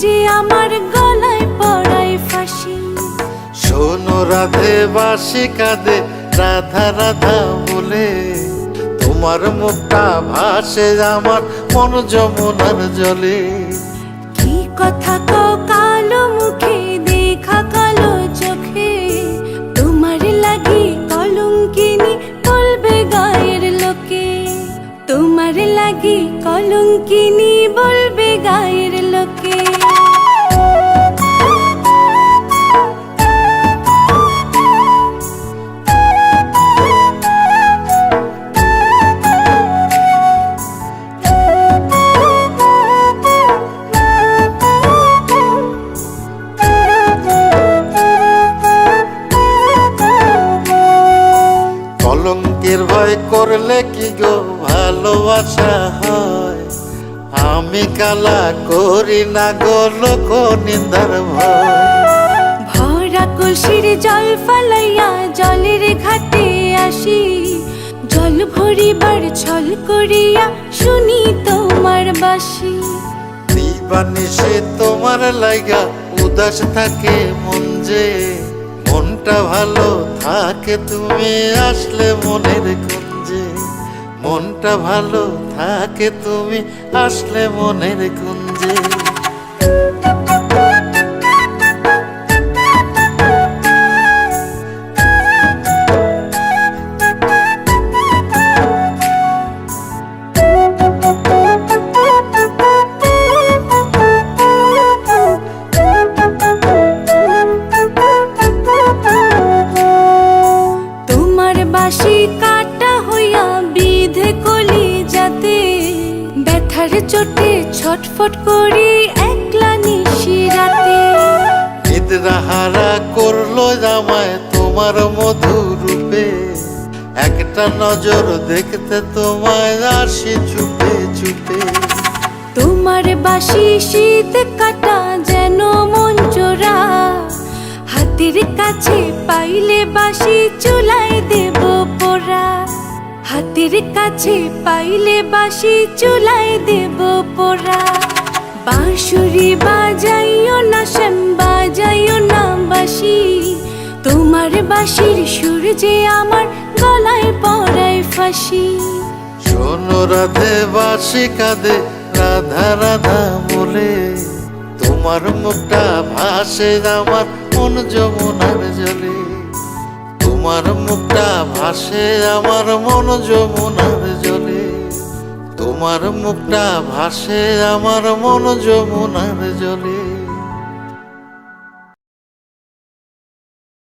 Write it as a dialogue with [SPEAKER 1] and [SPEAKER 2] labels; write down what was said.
[SPEAKER 1] যে আমার গলায় পড়ায় ফাঁসি।
[SPEAKER 2] শোনো রাধে বাঁশি কাঁদে রাধা রাধা বলে, তোমার মুখটা ভাসে আমার মন যমুনার জলে।
[SPEAKER 1] কি কথা কও কালো মুখে দেখা কালো চোখে, তোমার লাগি কলঙ্কিনী বলবে গায়ের লোকে। তোমার লাগি কলঙ্কিনী বলবে গায়ের লোকে।
[SPEAKER 2] কলঙ্কের ভয় করলে কি গো ভালোবাসা হয়? আমি কালা করি না গো লোক নিন্দার ভয়।
[SPEAKER 1] ভরা কলসির জল ফালাইয়া জলের ঘাটে আসি, জল ভরিবার ছল করিয়া শুনি তোমার বাঁশি।
[SPEAKER 2] দিবানিশে তোমার লাইগা উদাস থাকে মন যে, মনটা ভালো থাকে তুমি আসলে মনের কুঞ্জে। মনটা ভালো থাকে তুমি আসলে মনের কুঞ্জে।
[SPEAKER 1] বাঁশি কাটা হইয়া বিধে কলি যাতে, ব্যথার চোটে ছটফট করি একলা নিশি রাতে।
[SPEAKER 2] নিদ্রাহারা করলো জামায় তোমার মধুর রূপে, একটা নজর দেখতে তোমায় আসি চুপে চুপে।
[SPEAKER 1] তোমার বাঁশি শীত কাটা যেন মন চোরা, হাতের কাছে পাইলে বাঁশি চুলায় দেব পোড়া। হাতের কাছে পাইলে বাঁশি চুলায় দেব পোড়া। বাঁশুরি বাজাইও না শ্যাম বাজাইও না বাঁশি, তোমার বাঁশির সুর যে আমার গলায় পড়ায় ফাঁসি।
[SPEAKER 2] শোনো রাধে বাঁশি কাঁদে রাধা রাধা বলে, তোমার মুখটা ভাসে আমার মন যমুনার জলে। তোমার মুখটা ভাসে আমার মন যমুনার জলে। তোমার মুখটা ভাসে আমার মন যমুনার জলে।